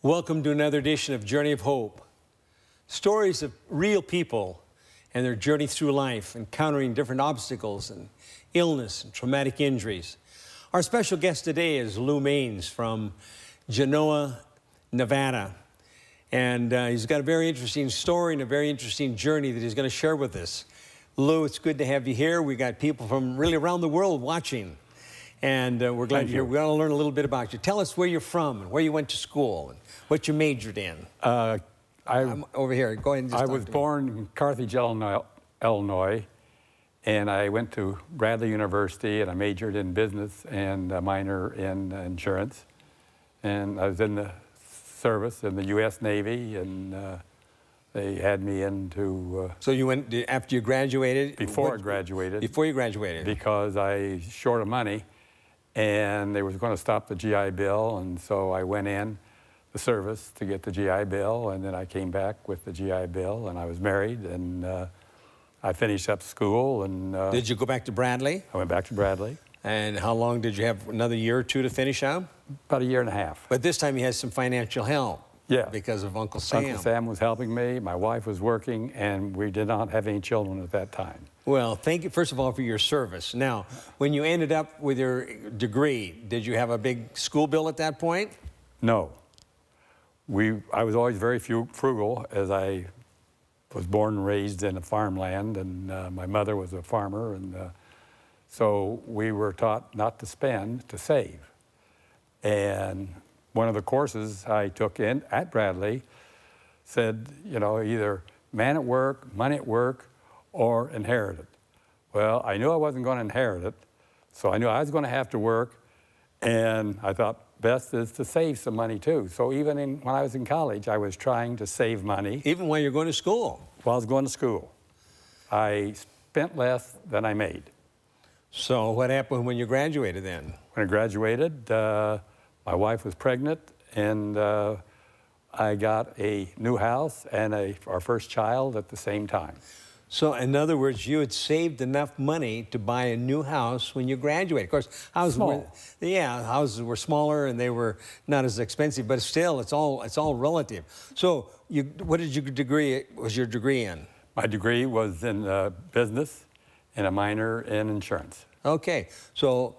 Welcome to another edition of Journey of Hope. Stories of real people and their journey through life, encountering different obstacles and illness and traumatic injuries. Our special guest today is Lou Maines from Genoa, Nevada. And he's got a very interesting story and a very interesting journey that he's going to share with us. Lou, it's good to have you here. We got people from really around the world watching. And we're glad you're here. We want to learn a little bit about you. Tell us where you're from and where you went to school and what you majored in. I'm over here. Go ahead and just I was born in Carthage, Illinois, and I went to Bradley University, and I majored in business and a minor in insurance. And I was in the service in the U.S. Navy, and they had me into... So you went, after you graduated? Before I graduated. Before you graduated. Because I was short of money, and they were going to stop the GI Bill, and so I went in the service to get the GI Bill, and then I came back with the GI Bill, and I was married, and I finished up school. And did you go back to Bradley? I went back to Bradley. And how long did you have? Another year or two to finish up? About a year and a half. But this time you had some financial help. Yeah. Because of Uncle Sam. Uncle Sam was helping me, my wife was working, and we did not have any children at that time. Well, thank you, first of all, for your service. Now, when you ended up with your degree, did you have a big school bill at that point? No. I was always very frugal, as I was born and raised in a farmland, and my mother was a farmer, and so we were taught not to spend, to save. And one of the courses I took in at Bradley said, you know, either man at work, money at work, or inherit it. Well, I knew I wasn't going to inherit it, so I knew I was going to have to work, and I thought best is to save some money too. So even when I was in college, I was trying to save money. Even while you're going to school? While I was going to school. I spent less than I made. So what happened when you graduated then? When I graduated, my wife was pregnant, and I got a new house and our first child at the same time. So in other words, you had saved enough money to buy a new house when you graduated. Of course, houses were smaller and they were not as expensive, but still, it's all relative. So what did was your degree in? My degree was in business and a minor in insurance. Okay, so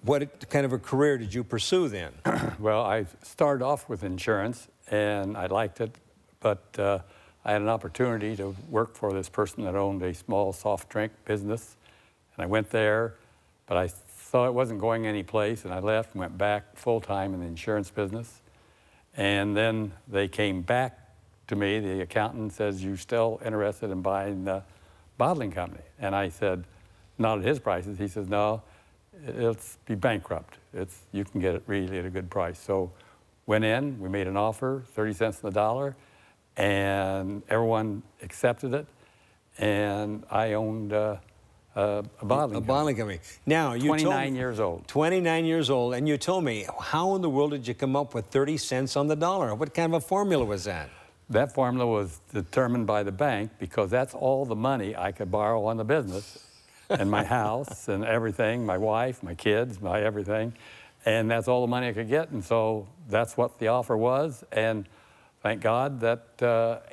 what kind of a career did you pursue then? Well, I started off with insurance, and I liked it, but I had an opportunity to work for this person that owned a small soft drink business, and I went there, but I saw it wasn't going anyplace, and I left and went back full-time in the insurance business. And then they came back to me, the accountant says, "You still interested in buying the bottling company?" And I said, not at his prices. He says, "No, it'll be bankrupt. You can get it really at a good price." So went in, we made an offer, 30 cents on the dollar, and everyone accepted it, and I owned a bottling company. Now, you 29 years old. 29 years old, and you told me, how in the world did you come up with 30 cents on the dollar? What kind of a formula was that? That formula was determined by the bank because that's all the money I could borrow on the business and my house and everything, my wife, my kids, my everything, and that's all the money I could get, and so that's what the offer was, and thank God that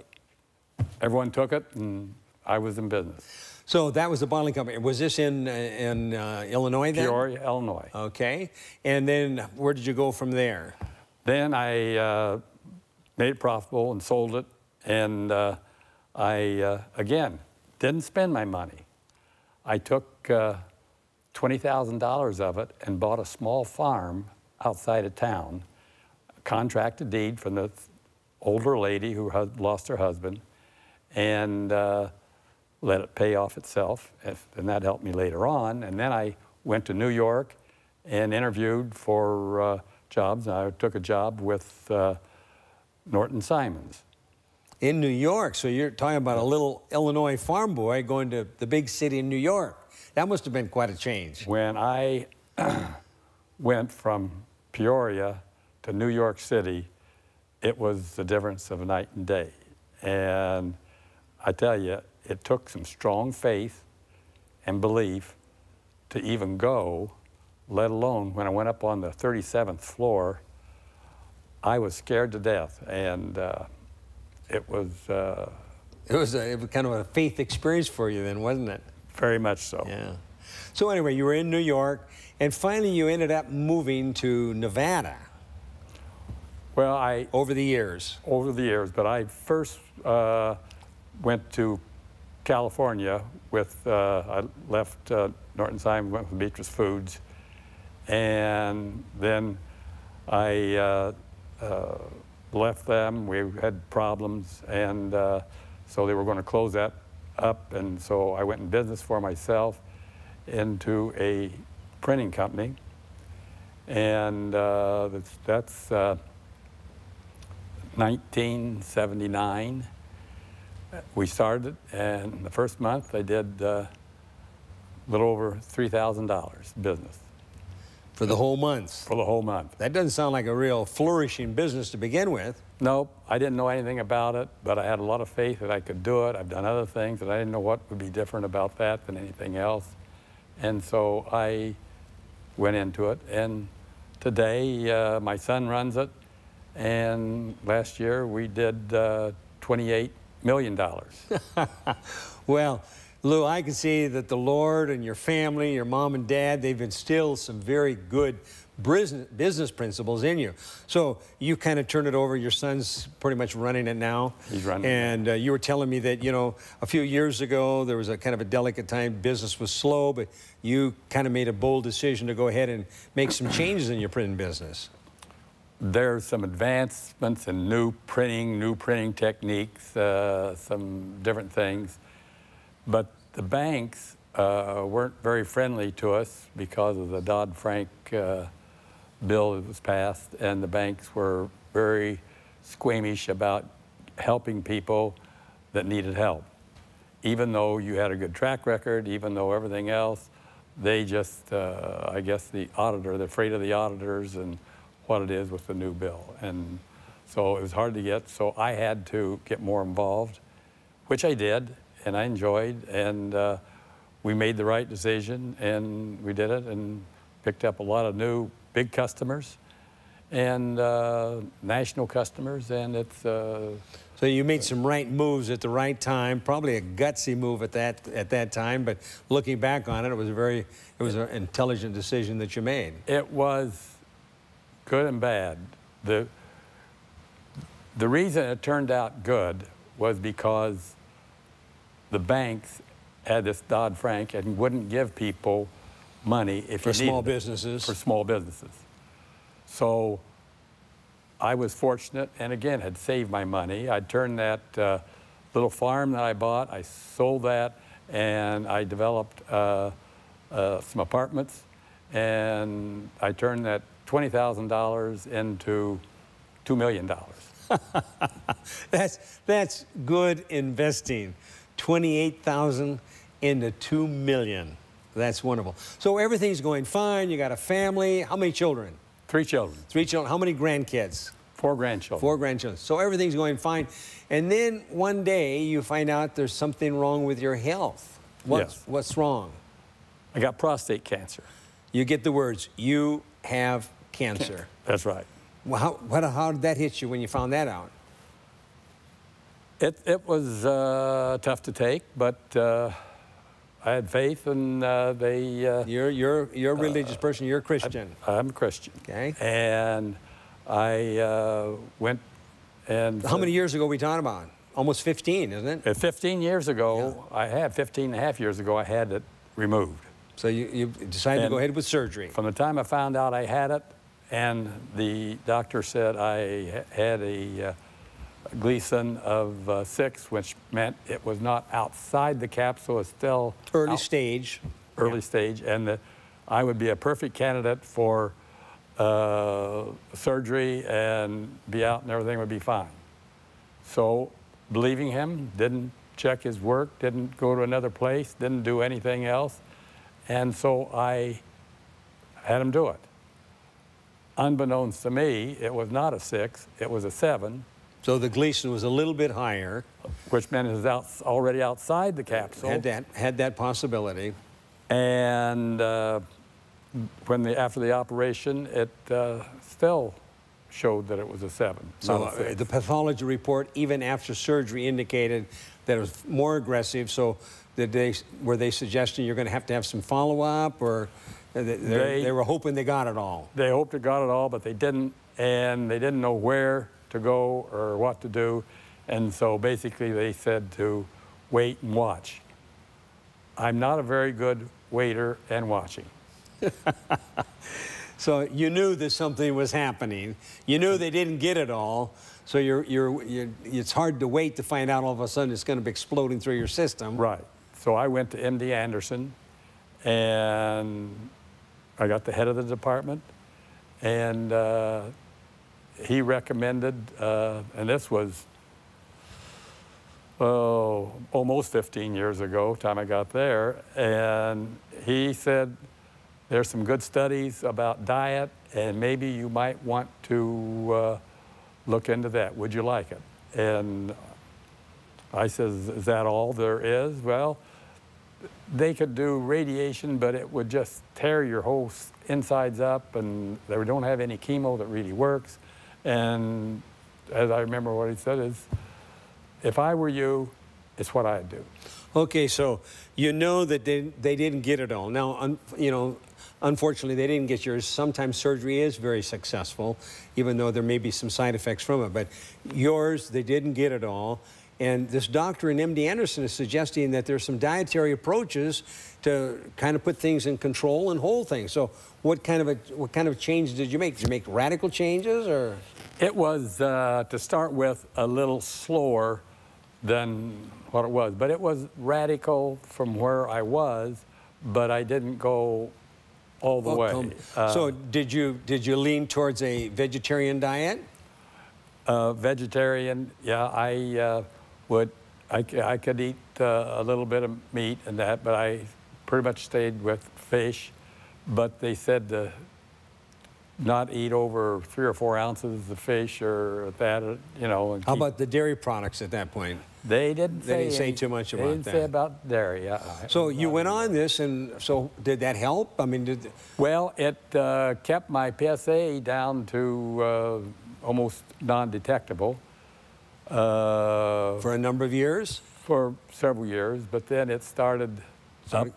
everyone took it, and I was in business. So that was the bottling company. Was this in Illinois then? Peoria, Illinois. Okay. And then where did you go from there? Then I made it profitable and sold it, and I, again, didn't spend my money. I took $20,000 of it and bought a small farm outside of town, contracted deed from the older lady who had lost her husband, and let it pay off itself, and that helped me later on. And then I went to New York and interviewed for jobs. I took a job with Norton Simons. In New York, so you're talking about a little Illinois farm boy going to the big city in New York. That must have been quite a change. When I went from Peoria to New York City, it was the difference of night and day. And I tell you, it took some strong faith and belief to even go, let alone when I went up on the 37th floor, I was scared to death, and it was It was kind of a faith experience for you then, wasn't it? very much so. Yeah. So anyway, you were in New York, and finally you ended up moving to Nevada. Well, over the years. Over the years, but I first went to California with, I left Norton Simon, went with Beatrice Foods, and then I left them. We had problems, and so they were going to close that up, and so I went in business for myself into a printing company, and that's 1979. We started, and the first month I did a little over $3,000 business. For the whole month? For the whole month. That doesn't sound like a real flourishing business to begin with. Nope, I didn't know anything about it, but I had a lot of faith that I could do it. I've done other things, and I didn't know what would be different about that than anything else. And so I went into it, and today my son runs it, and last year we did $28 million. Well, Lou, I can see that the Lord and your family, your mom and dad, they've instilled some very good business principles in you. So you kind of turned it over. Your son's pretty much running it now. He's running it. And you were telling me that, you know, a few years ago, there was a kind of a delicate time. Business was slow, but you kind of made a bold decision to go ahead and make some changes in your printing business. There's some advancements in new printing techniques, some different things. But the banks weren't very friendly to us because of the Dodd-Frank bill that was passed, and the banks were very squeamish about helping people that needed help. Even though you had a good track record, even though everything else, they just, I guess the auditor, they're afraid of the auditors and what it is with the new bill. And so it was hard to get, so I had to get more involved, which I did, and I enjoyed, and we made the right decision, and we did it, and picked up a lot of new big customers and national customers, and it's... So you made some right moves at the right time, probably a gutsy move at that time, but looking back on it, it was an intelligent decision that you made. It was good and bad. The reason it turned out good was because the banks had this Dodd-Frank and wouldn't give people money if for you small needed it, businesses. For small businesses. So I was fortunate, and again, had saved my money. I turned that little farm that I bought, I sold that, and I developed some apartments, and I turned that $20,000 into $2 million. That's good investing. 28,000 into 2 million. That's wonderful. So everything's going fine. You got a family. How many children? 3 children. 3 children. How many grandkids? 4 grandchildren. 4 grandchildren. So everything's going fine. And then one day you find out there's something wrong with your health. Yes. What's wrong? I got prostate cancer. You get the words, you have cancer. That's right. Well, how did that hit you when you found that out? It was tough to take, but I had faith, and they... You're a religious person. You're a Christian. I'm a Christian. Okay. And I went and... How many years ago are we talking about? Almost 15, isn't it? 15 years ago, yeah. 15 and a half years ago, I had it removed. So you decided to go ahead with surgery. From the time I found out I had it, and the doctor said I had a Gleason of 6, which meant it was not outside the capsule, it was still early stage, and that I would be a perfect candidate for surgery and be out and everything would be fine. So, believing him, didn't check his work, didn't go to another place, didn't do anything else, and so I had him do it. Unbeknownst to me, it was not a 6, it was a 7. So the Gleason was a little bit higher. Which meant it was already outside the capsule. Had that possibility. And after the operation, it still showed that it was a 7. So not a 6. the pathology report, even after surgery, indicated that it was more aggressive. So were they suggesting you're going to have some follow-up, or they were hoping they got it all? They hoped they got it all, but they didn't, and they didn't know where to go or what to do. And so basically they said to wait and watch. I'm not a very good waiter and watching. So you knew that something was happening. You knew they didn't get it all. So it's hard to wait to find out all of a sudden it's going to be exploding through your system. Right. So I went to MD Anderson, and I got the head of the department, and he recommended, and this was almost 15 years ago, time I got there, and he said, there's some good studies about diet, and maybe you might want to look into that. Would you like it? And I says, is that all there is? Well, they could do radiation, but it would just tear your whole insides up, and they don't have any chemo that really works. And as I remember what he said is, if I were you, it's what I'd do. Okay, so you know that they didn't get it all. Now, unfortunately, they didn't get yours. Sometimes surgery is very successful, even though there may be some side effects from it. But yours, they didn't get it all. And this doctor in MD Anderson is suggesting that there's some dietary approaches to kind of put things in control and hold things. So what kind of changes did you make? Did you make radical changes, or? It was, to start with, a little slower than what it was. But it was radical from where I was, but I didn't go all the way. So did you lean towards a vegetarian diet? Vegetarian, yeah. I could eat a little bit of meat and that, but I pretty much stayed with fish. But they said to not eat over 3 or 4 ounces of fish or that, you know. How about the dairy products at that point? They didn't say too much about that. They didn't say about dairy. So you went on this, and so did that help? I mean, Well, it kept my PSA down to almost non-detectable. For a number of years? For several years, but then it started up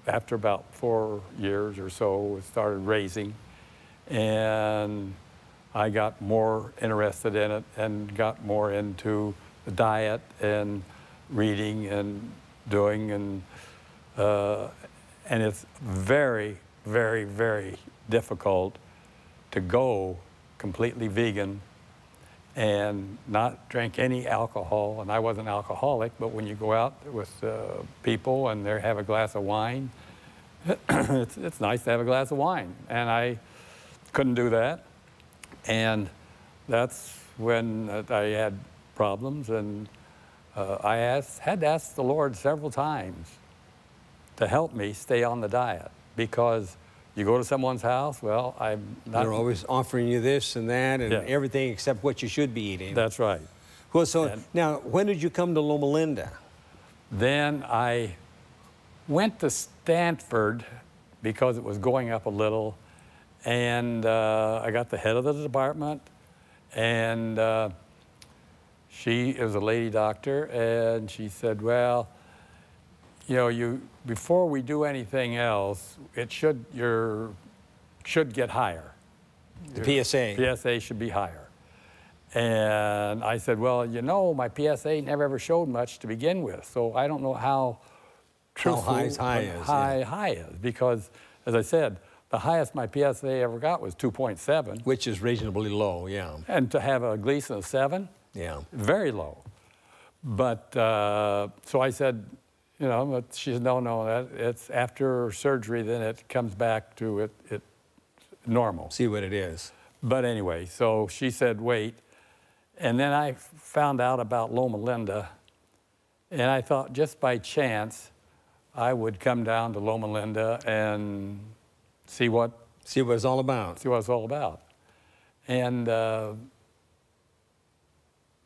after about 4 years or so. It started raising, and I got more interested in it and got more into the diet and reading and doing, and it's very, very, very difficult to go completely vegan and not drink any alcohol. And I wasn't alcoholic, but when you go out with people and they have a glass of wine, it's nice to have a glass of wine. And I couldn't do that. And that's when I had problems, and I had to ask the Lord several times to help me stay on the diet, because you go to someone's house, well, I'm not... They're always offering you this and that and everything except what you should be eating. That's right. Well, so now, when did you come to Loma Linda? Then I went to Stanford because it was going up a little, and I got the head of the department, and she was a lady doctor, and she said, well, you know, before we do anything else, it should get higher. The PSA. PSA should be higher. And I said, well, you know, my PSA never ever showed much to begin with, so I don't know how truthful high is, because, as I said, the highest my PSA ever got was 2.7. Which is reasonably low, yeah. And to have a Gleason of 7, very low. But, so I said, you know, but she said, no, it's after surgery, then it comes back to it normal. See what it is. But anyway, so she said, wait. And then I found out about Loma Linda, and I thought just by chance I would come down to Loma Linda and see what it's all about. See what it's all about. And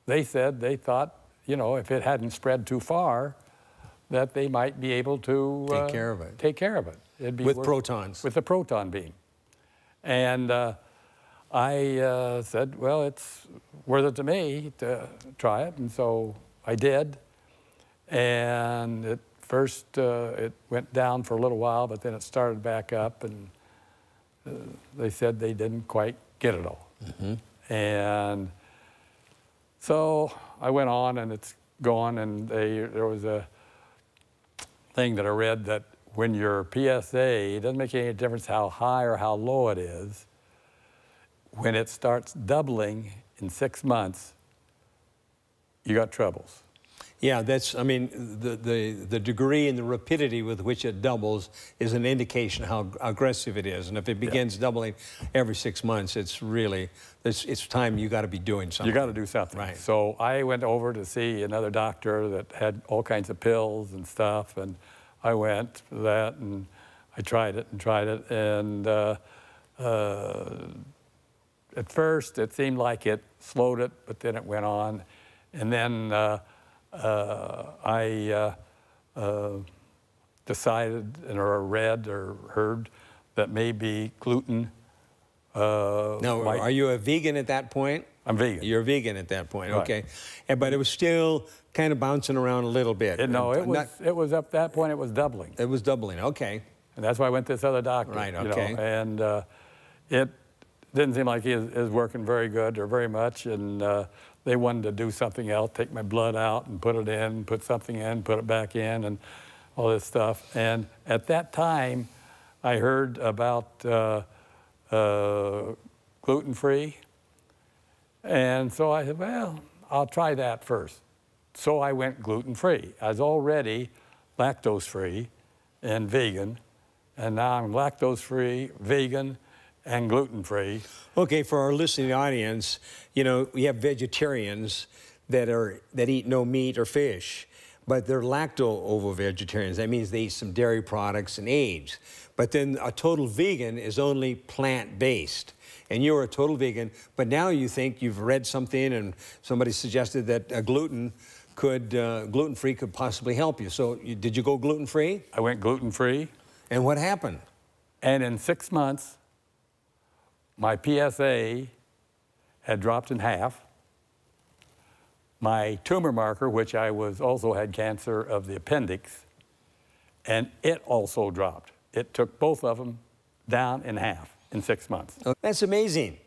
they said they thought, you know, if it hadn't spread too far, that they might be able to take care of it. Take care of it. It'd be with protons. With the proton beam. And I said, well, it's worth it to me to try it, and so I did. And at first, it went down for a little while, but then it started back up, and they said they didn't quite get it all. And so I went on, and it's gone, and there was a thing that I read that when your PSA, it doesn't make any difference how high or how low it is, when it starts doubling in 6 months, you got troubles. Yeah, that's, I mean, the degree and the rapidity with which it doubles is an indication how aggressive it is. And if it begins doubling every 6 months, it's really, it's time you got to be doing something. You got to do something. Right. So I went over to see another doctor that had all kinds of pills and stuff, and I went for that, and I tried it and tried it, and at first it seemed like it slowed it, but then it went on, and then I decided or read or heard that maybe gluten Now, are you a vegan at that point? I'm vegan. You're vegan at that point, Right. okay. But it was still kind of bouncing around a little bit. No, it was at that point, it was doubling. It was doubling, okay. And that's why I went to this other doctor. Right, you know, okay. and it didn't seem like he was working very good or very much, and they wanted to do something else, take my blood out and put it in, put something in, put it back in, and all this stuff. And at that time, I heard about gluten-free, and so I said, well, I'll try that first. So I went gluten-free. I was already lactose-free and vegan, and now I'm lactose-free, vegan, and gluten-free. Okay, for our listening audience, you know, we have vegetarians that eat no meat or fish, but they're lacto-ovo-vegetarians. That means they eat some dairy products and eggs. But then a total vegan is only plant-based. And you're a total vegan, but now you think you've read something and somebody suggested that gluten-free could possibly help you. So did you go gluten-free? I went gluten-free. And what happened? And in 6 months, my PSA had dropped in half. My tumor marker, which I also had cancer of the appendix, and it also dropped. It took both of them down in half in 6 months. That's amazing.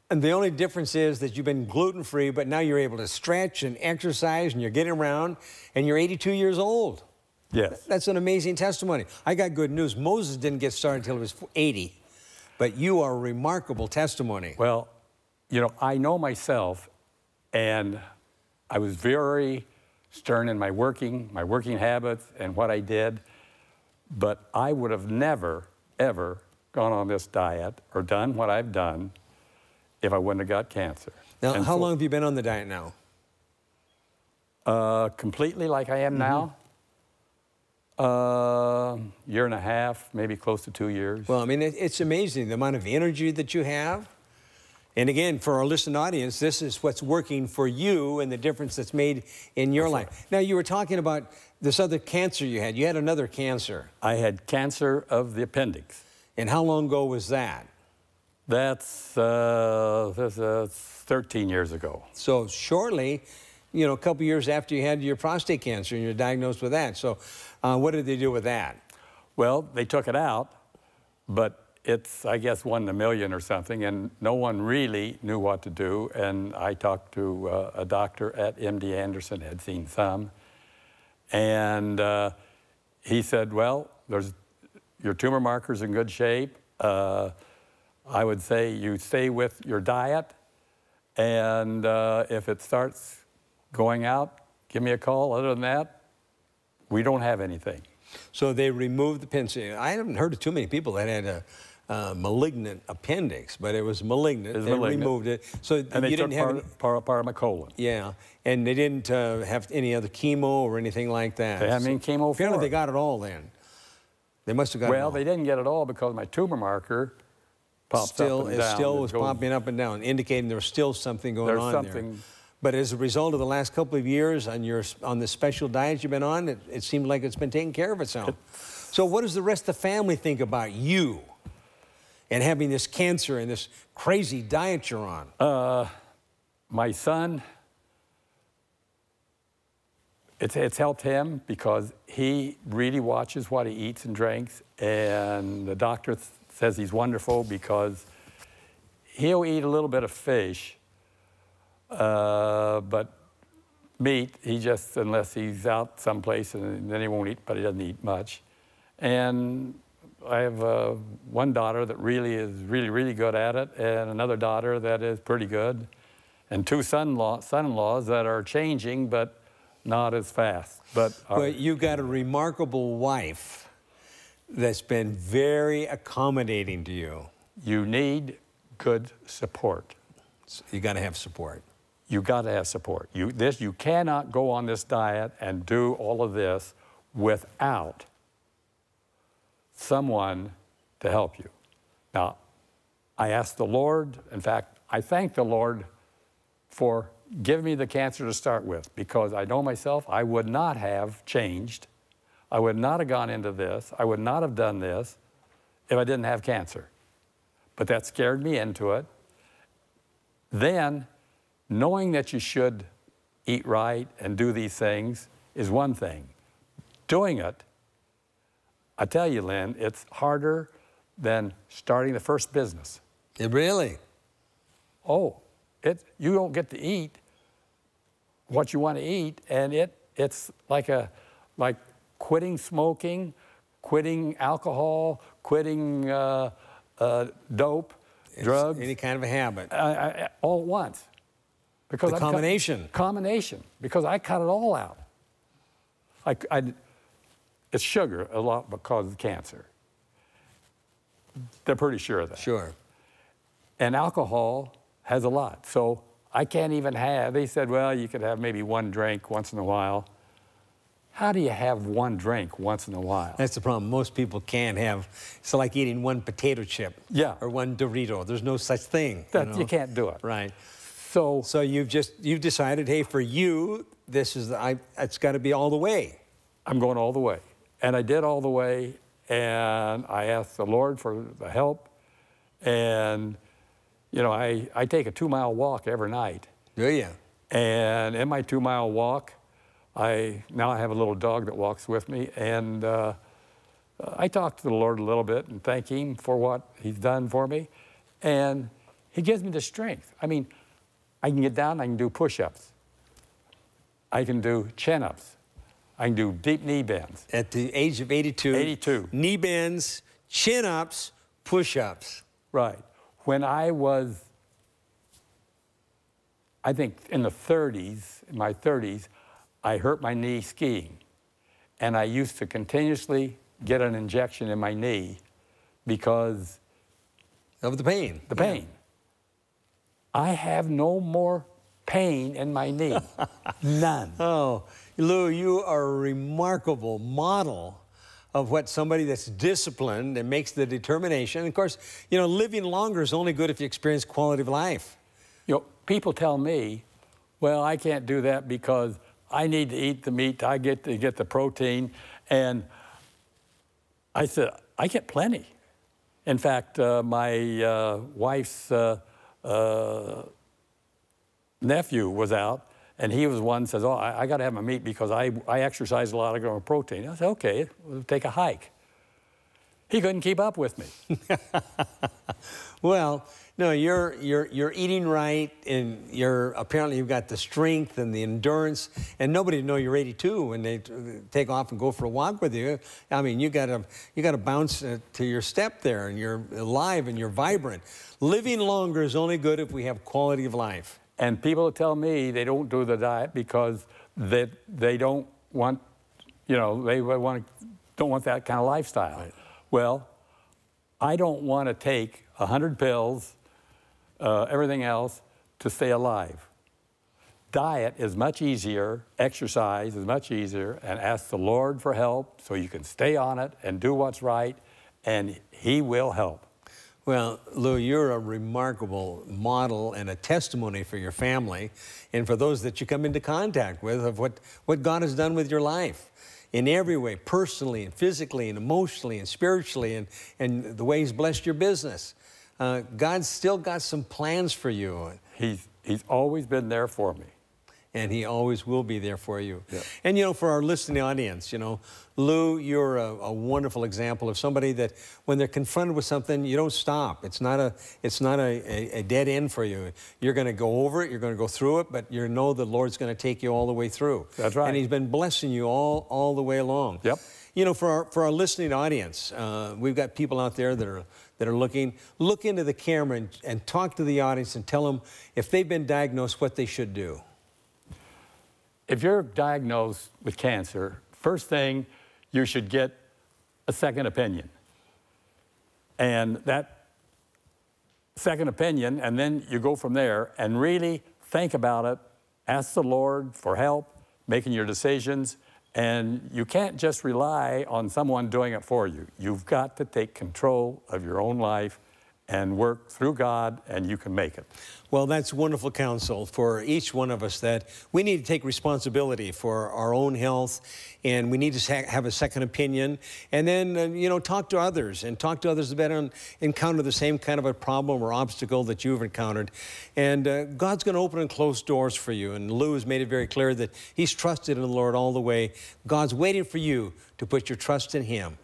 And the only difference is that you've been gluten-free, but now you're able to stretch and exercise, and you're getting around, and you're 82 years old. Yes. That's an amazing testimony. I got good news. Moses didn't get started until he was 80, but you are a remarkable testimony. Well, you know, I know myself, and I was very stern in my working habits and what I did, but I would have never, ever gone on this diet or done what I've done if I wouldn't have got cancer. Now, how long have you been on the diet now? Completely like I am now? Year and a half, maybe close to 2 years. Well, I mean, it's amazing the amount of energy that you have. And again, for our listening audience, this is what's working for you and the difference that's made in your life. Now, you were talking about this other cancer you had. You had another cancer. I had cancer of the appendix. And how long ago was that? That's 13 years ago. So shortly, you know, a couple years after you had your prostate cancer and you're diagnosed with that. So what did they do with that? Well, they took it out, but it's, I guess, 1 in a million or something, and no one really knew what to do. And I talked to a doctor at MD Anderson, had seen some, and he said, well, your tumor marker's in good shape. I would say you stay with your diet, and if it starts going out, give me a call. Other than that, we don't have anything. So they removed the appendix. I haven't heard of too many people that had a malignant appendix, but it was malignant. They removed it. So and they took part of my colon. Yeah, and they didn't have any other chemo or anything like that. They haven't chemo for apparently they got it all then. They must have got it all. Well, they didn't get it all because my tumor marker popped up and down. It still was popping up and down, indicating there was still something going on there. But as a result of the last couple of years on the special diet you've been on, it seemed like it's been taking care of itself. So what does the rest of the family think about you and having this cancer and this crazy diet you're on? My son, it's helped him because he really watches what he eats and drinks, and the doctor says he's wonderful because he'll eat a little bit of fish, but meat, he just, unless he's out someplace, and then he won't eat, but he doesn't eat much. And I have one daughter that really is really good at it, and another daughter that is pretty good, and two son-in-laws that are changing, but not as fast. But you've got a remarkable wife that's been very accommodating to you. You need good support. You got to have support. You got to have support. You cannot go on this diet and do all of this without someone to help you. Now, I asked the Lord, in fact, I thank the Lord for giving me the cancer to start with, because I know myself, I would not have changed. I would not have gone into this. I would not have done this if I didn't have cancer. But that scared me into it. Then, knowing that you should eat right and do these things is one thing. Doing it, I tell you, Lynn, it's harder than starting the first business. Really? Oh, you don't get to eat what you want to eat, and it's like quitting smoking, quitting alcohol, quitting dope, drugs. Any kind of a habit. All at once. Because the combination. Combination, because I cut it all out. It's sugar a lot because of cancer. They're pretty sure of that. Sure. And alcohol has a lot. So I can't even have, they said, well, you could have maybe one drink once in a while. How do you have one drink once in a while? That's the problem. Most people can't have, it's like eating one potato chip. Yeah. Or one Dorito. There's no such thing. You can't do it. Right. So you've decided, hey, for you, it's got to be all the way. I'm going all the way. And I did all the way, and I asked the Lord for the help. And, you know, I take a 2-mile walk every night. Do you? And in my 2-mile walk, now I have a little dog that walks with me, and I talk to the Lord a little bit and thank Him for what He's done for me. And He gives me the strength. I mean, I can get down, I can do push-ups. I can do chin-ups. I can do deep knee bends. At the age of 82. 82. Knee bends, chin-ups, push-ups. Right. When I was, I think in my 30s, I hurt my knee skiing. And I used to continuously get an injection in my knee because of the pain. The pain. I have no more pain in my knee. None. Oh, Lou, you are a remarkable model of what somebody that's disciplined and makes the determination. And of course, you know, living longer is only good if you experience quality of life. You know, people tell me, well, I can't do that because I need to eat the meat, I get to get the protein. And I said, I get plenty. In fact, my wife's nephew was out, and he was one says, oh, I got to have my meat because I exercise a lot, I go on protein. I said, okay, we'll take a hike. He couldn't keep up with me. Well, no, you're eating right, and apparently you've got the strength and the endurance, and nobody would know you're 82 when they take off and go for a walk with you. I mean, you got to bounce to your step there, and you're alive and you're vibrant. Living longer is only good if we have quality of life. And people tell me they don't do the diet because they don't want, you know, don't want that kind of lifestyle. Right. Well, I don't want to take 100 pills, everything else, to stay alive. Diet is much easier, exercise is much easier, and ask the Lord for help so you can stay on it and do what's right, and He will help. Well, Lou, you're a remarkable model and a testimony for your family and for those that you come into contact with of what God has done with your life. in every way, personally and physically and emotionally and spiritually, and the way He's blessed your business. God's still got some plans for you. He's always been there for me. And He always will be there for you. Yeah. And, you know, for our listening audience, you know, Lou, you're a wonderful example of somebody that when they're confronted with something, you don't stop. It's not a dead end for you. You're going to go over it, you're going to go through it, but you know the Lord's going to take you all the way through. That's right. And He's been blessing you all the way along. Yep. You know, for our listening audience, we've got people out there that are looking. Look into the camera and talk to the audience and tell them if they've been diagnosed, what they should do. If you're diagnosed with cancer, first thing, you should get a second opinion. And that second opinion, and then you go from there and really think about it, ask the Lord for help, making your decisions, and you can't just rely on someone doing it for you. You've got to take control of your own life and work through God, and you can make it. Well, that's wonderful counsel for each one of us, that we need to take responsibility for our own health, and we need to have a second opinion, and then, you know, talk to others that encounter the same kind of a problem or obstacle that you've encountered. And God's going to open and close doors for you. And Lou has made it very clear that he's trusted in the Lord all the way. God's waiting for you to put your trust in Him.